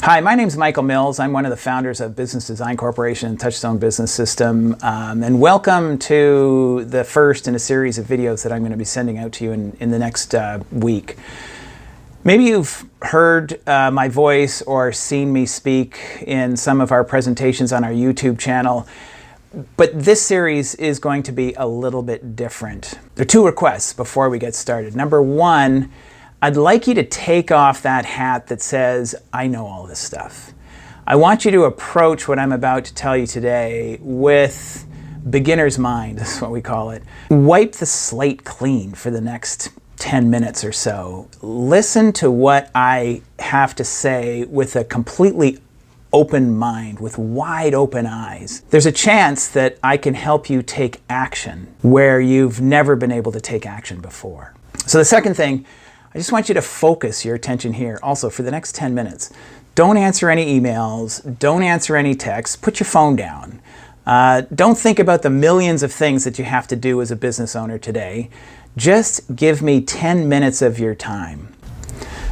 Hi, my name is Michael Mills. I'm one of the founders of Business Design Corporation and Touchstone Business System. And welcome to the first in a series of videos that I'm going to be sending out to you in the next week. Maybe you've heard my voice or seen me speak in some of our presentations on our YouTube channel. But this series is going to be a little bit different. There are two requests before we get started. Number one, I'd like you to take off that hat that says, I know all this stuff. I want you to approach what I'm about to tell you today with beginner's mind, that's what we call it. Wipe the slate clean for the next 10 minutes or so. Listen to what I have to say with a completely open mind, with wide open eyes. There's a chance that I can help you take action where you've never been able to take action before. So the second thing, I just want you to focus your attention here also for the next 10 minutes. Don't answer any emails, don't answer any texts, put your phone down. Don't think about the millions of things that you have to do as a business owner today. Just give me 10 minutes of your time.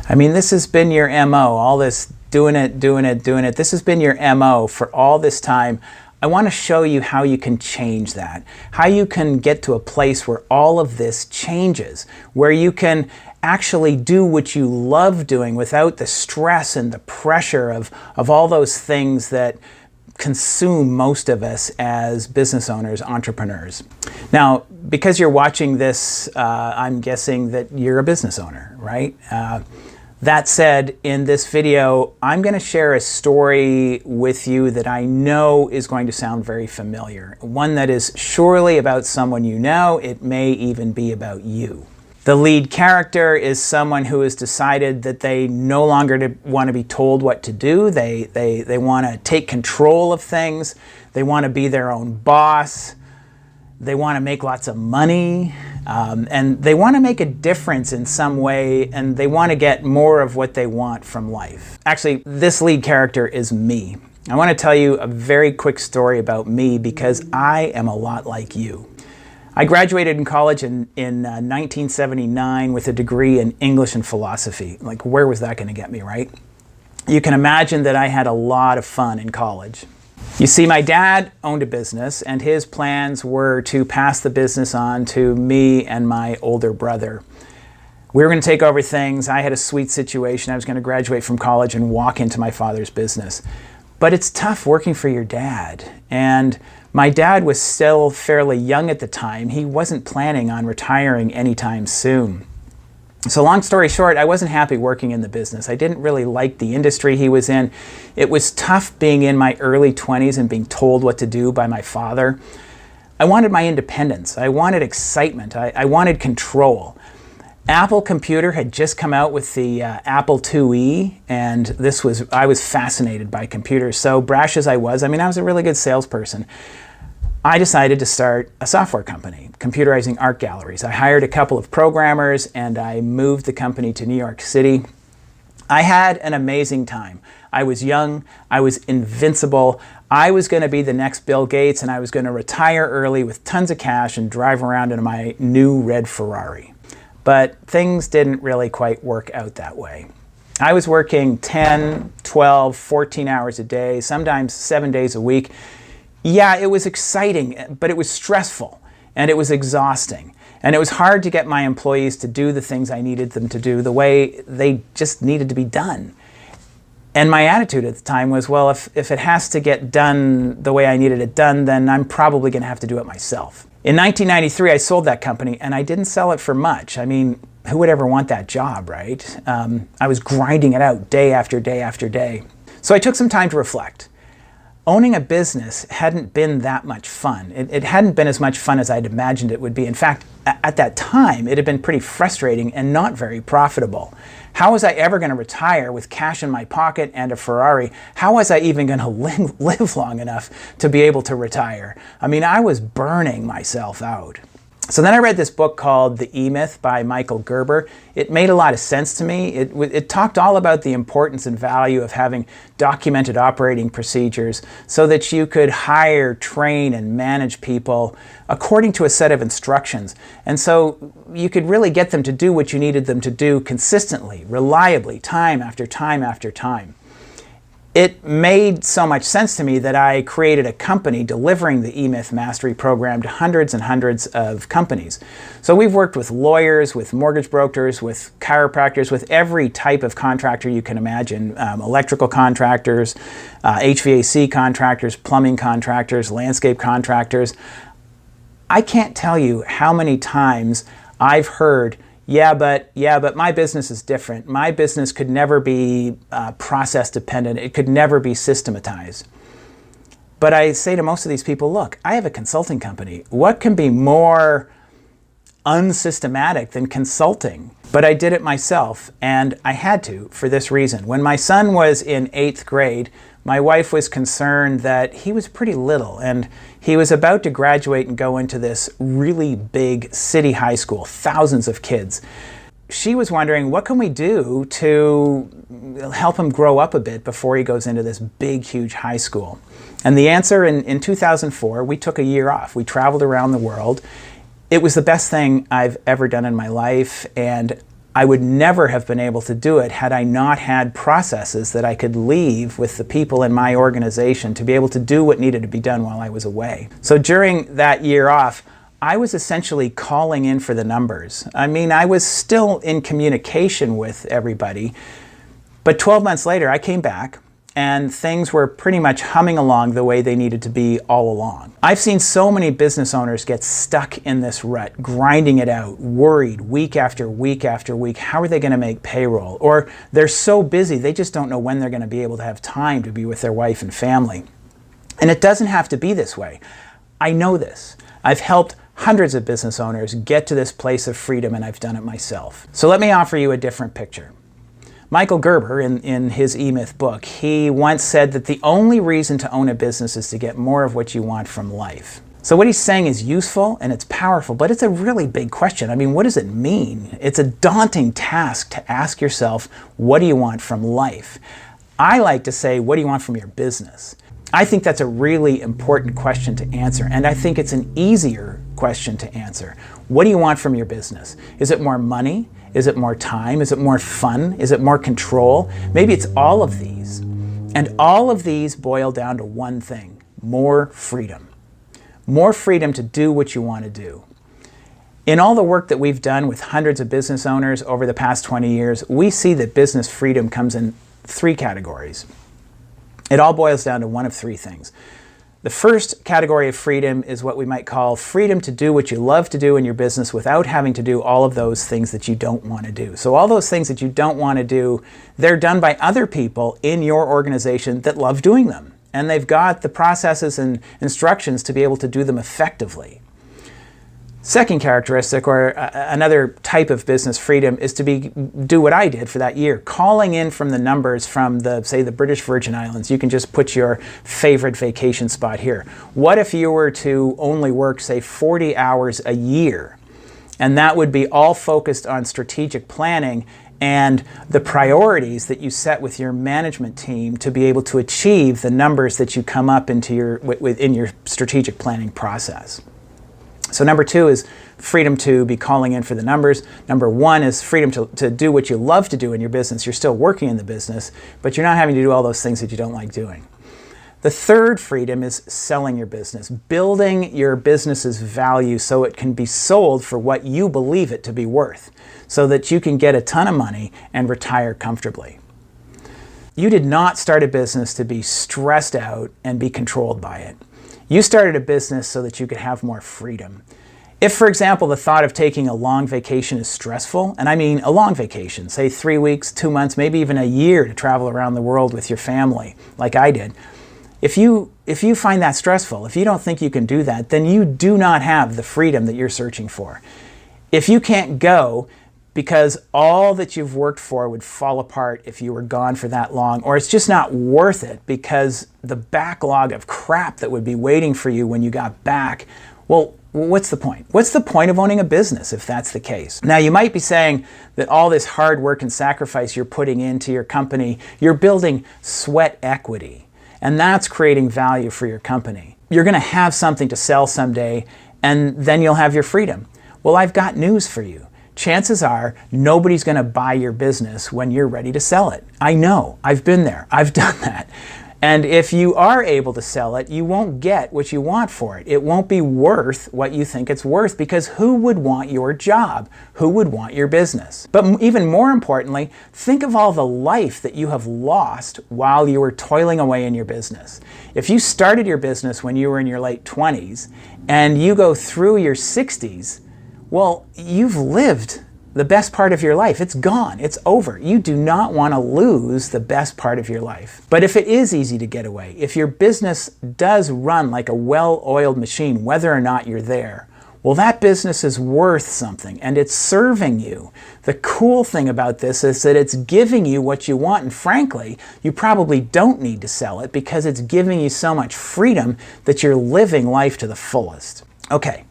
I mean, this has been your MO, all this doing it. This has been your MO for all this time. I want to show you how you can change that, how you can get to a place where all of this changes, where you can actually do what you love doing without the stress and the pressure of all those things that consume most of us as business owners, entrepreneurs. Now, because you're watching this, I'm guessing that you're a business owner, right? That said, in this video, I'm going to share a story with you that I know is going to sound very familiar. One that is surely about someone you know. It may even be about you. The lead character is someone who has decided that they no longer want to be told what to do. They want to take control of things. They want to be their own boss. They want to make lots of money. And they want to make a difference in some way, and they want to get more of what they want from life. Actually, this lead character is me. I want to tell you a very quick story about me because I am a lot like you. I graduated in college in 1979 with a degree in English and philosophy. Like, where was that going to get me, right? You can imagine that I had a lot of fun in college. You see, my dad owned a business, and his plans were to pass the business on to me and my older brother. We were going to take over things. I had a sweet situation. I was going to graduate from college and walk into my father's business. But it's tough working for your dad. And my dad was still fairly young at the time. He wasn't planning on retiring anytime soon. So long story short, I wasn't happy working in the business. I didn't really like the industry he was in. It was tough being in my early 20s and being told what to do by my father. I wanted my independence. I wanted excitement. I wanted control. Apple Computer had just come out with the Apple IIe, and I was fascinated by computers. So brash as I was a really good salesperson. I decided to start a software company, computerizing art galleries. I hired a couple of programmers and I moved the company to New York City. I had an amazing time. I was young, I was invincible. I was going to be the next Bill Gates, and I was going to retire early with tons of cash and drive around in my new red Ferrari. But things didn't really quite work out that way. I was working 10, 12, 14 hours a day, sometimes 7 days a week. Yeah, it was exciting, but it was stressful, and it was exhausting. And it was hard to get my employees to do the things I needed them to do the way they just needed to be done. And my attitude at the time was, well, if it has to get done the way I needed it done, then I'm probably going to have to do it myself. In 1993, I sold that company, and I didn't sell it for much. I mean, who would ever want that job, right? I was grinding it out day after day after day. So I took some time to reflect. Owning a business hadn't been that much fun. It hadn't been as much fun as I'd imagined it would be. In fact, at that time, it had been pretty frustrating and not very profitable. How was I ever going to retire with cash in my pocket and a Ferrari? How was I even going to live long enough to be able to retire? I mean, I was burning myself out. So then I read this book called The E-Myth by Michael Gerber. It made a lot of sense to me. It talked all about the importance and value of having documented operating procedures so that you could hire, train, and manage people according to a set of instructions. And so you could really get them to do what you needed them to do consistently, reliably, time after time after time. It made so much sense to me that I created a company delivering the eMyth Mastery program to hundreds and hundreds of companies. So we've worked with lawyers, with mortgage brokers, with chiropractors, with every type of contractor you can imagine, electrical contractors, HVAC contractors, plumbing contractors, landscape contractors. I can't tell you how many times I've heard, yeah, but my business is different. My business could never be process dependent. It could never be systematized. But I say to most of these people, look, I have a consulting company. What can be more unsystematic than consulting? But I did it myself, and I had to for this reason. When my son was in 8th grade, my wife was concerned that he was pretty little, and he was about to graduate and go into this really big city high school, thousands of kids. She was wondering, what can we do to help him grow up a bit before he goes into this big, huge high school? And the answer, in 2004, we took a year off. We traveled around the world. It was the best thing I've ever done in my life, and I would never have been able to do it had I not had processes that I could leave with the people in my organization to be able to do what needed to be done while I was away. So during that year off, I was essentially calling in for the numbers. I mean, I was still in communication with everybody, but 12 months later, I came back, and things were pretty much humming along the way they needed to be all along. I've seen so many business owners get stuck in this rut, grinding it out, worried week after week after week. How are they going to make payroll? Or they're so busy, they just don't know when they're going to be able to have time to be with their wife and family. And it doesn't have to be this way. I know this. I've helped hundreds of business owners get to this place of freedom, and I've done it myself. So let me offer you a different picture. Michael Gerber, in his eMyth book, he once said that the only reason to own a business is to get more of what you want from life. So what he's saying is useful and it's powerful, but it's a really big question. I mean, what does it mean? It's a daunting task to ask yourself, what do you want from life? I like to say, what do you want from your business? I think that's a really important question to answer, and I think it's an easier question to answer. What do you want from your business? Is it more money? Is it more time? Is it more fun? Is it more control? Maybe it's all of these. And all of these boil down to one thing: more freedom. More freedom to do what you want to do. In all the work that we've done with hundreds of business owners over the past 20 years, we see that business freedom comes in 3 categories. It all boils down to one of 3 things. The first category of freedom is what we might call freedom to do what you love to do in your business without having to do all of those things that you don't want to do. So all those things that you don't want to do, they're done by other people in your organization that love doing them. And they've got the processes and instructions to be able to do them effectively. Second characteristic, or another type of business freedom, is to do what I did for that year, calling in from the numbers from say the British Virgin Islands. You can just put your favorite vacation spot here. What if you were to only work, say, 40 hours a year, and that would be all focused on strategic planning and the priorities that you set with your management team to be able to achieve the numbers that you come up into within your strategic planning process. So number 2 is freedom to be calling in for the numbers. Number 1 is freedom to do what you love to do in your business. You're still working in the business, but you're not having to do all those things that you don't like doing. The third freedom is selling your business, building your business's value so it can be sold for what you believe it to be worth, so that you can get a ton of money and retire comfortably. You did not start a business to be stressed out and be controlled by it. You started a business so that you could have more freedom. If, for example, the thought of taking a long vacation is stressful, and I mean a long vacation, say 3 weeks, 2 months, maybe even a year to travel around the world with your family, like I did, if you find that stressful, if you don't think you can do that, then you do not have the freedom that you're searching for. If you can't go because all that you've worked for would fall apart if you were gone for that long, or it's just not worth it because the backlog of crap that would be waiting for you when you got back, well, what's the point? What's the point of owning a business if that's the case? Now, you might be saying that all this hard work and sacrifice you're putting into your company, you're building sweat equity, and that's creating value for your company. You're going to have something to sell someday, and then you'll have your freedom. Well, I've got news for you. chances are nobody's going to buy your business when you're ready to sell it. I know. I've been there. I've done that. And if you are able to sell it, you won't get what you want for it. It won't be worth what you think it's worth, because who would want your job? Who would want your business? But even more importantly, think of all the life that you have lost while you were toiling away in your business. If you started your business when you were in your late 20s and you go through your 60s, well, you've lived the best part of your life. It's gone. It's over. You do not want to lose the best part of your life. But if it is easy to get away, if your business does run like a well-oiled machine, whether or not you're there, well, that business is worth something and it's serving you. The cool thing about this is that it's giving you what you want, and frankly, you probably don't need to sell it because it's giving you so much freedom that you're living life to the fullest. Okay,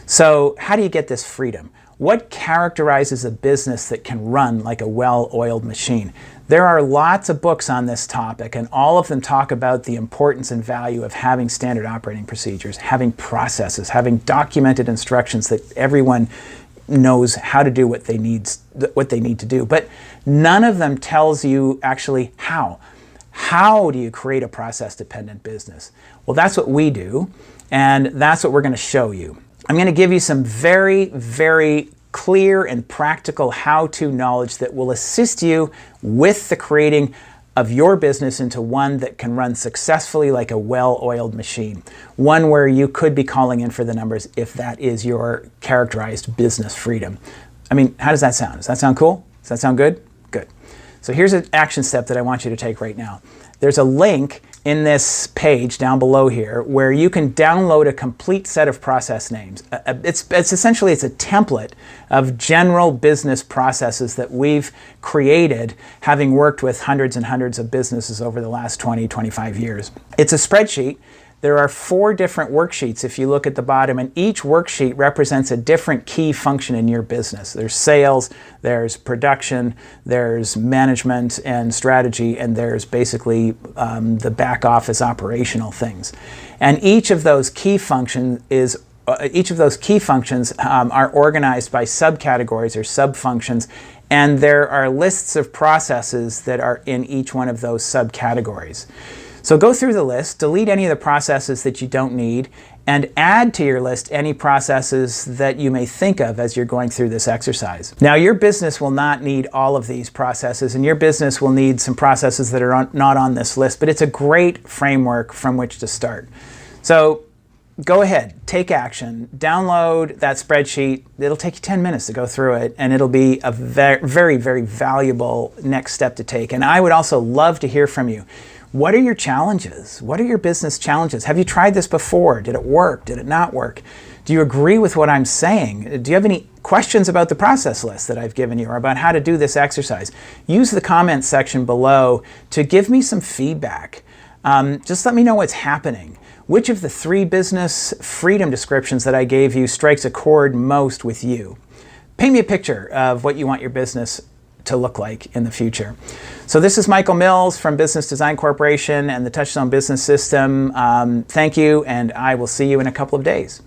so how do you get this freedom? What characterizes a business that can run like a well-oiled machine? There are lots of books on this topic, and all of them talk about the importance and value of having standard operating procedures, having processes, having documented instructions that everyone knows how to do what they need to do. But none of them tells you actually how. How do you create a process-dependent business? Well, that's what we do, and that's what we're going to show you. I'm going to give you some very, very clear and practical how-to knowledge that will assist you with the creating of your business into one that can run successfully like a well-oiled machine. One where you could be calling in for the numbers if that is your characterized business freedom. I mean, how does that sound? Does that sound cool? Does that sound good? Good. So here's an action step that I want you to take right now. There's a link in this page down below here where you can download a complete set of process names. It's essentially a template of general business processes that we've created, having worked with hundreds and hundreds of businesses over the last 20, 25 years. It's a spreadsheet. There are 4 different worksheets if you look at the bottom, and each worksheet represents a different key function in your business. There's sales, there's production, there's management and strategy, and there's basically the back office operational things. And each of those key functions are organized by subcategories or subfunctions, and there are lists of processes that are in each one of those subcategories. So go through the list, delete any of the processes that you don't need, and add to your list any processes that you may think of as you're going through this exercise. Now, your business will not need all of these processes, and your business will need some processes that are not on this list, but it's a great framework from which to start. So go ahead, take action, download that spreadsheet. It'll take you 10 minutes to go through it, and it'll be a very, very valuable next step to take. And I would also love to hear from you. What are your challenges? What are your business challenges? Have you tried this before? Did it work? Did it not work? Do you agree with what I'm saying? Do you have any questions about the process list that I've given you or about how to do this exercise? Use the comments section below to give me some feedback. Just let me know what's happening. Which of the 3 business freedom descriptions that I gave you strikes a chord most with you? Paint me a picture of what you want your business to look like in the future. So this is Michael Mills from Business Design Corporation and the Touchstone Business System. Thank you, and I will see you in a couple of days.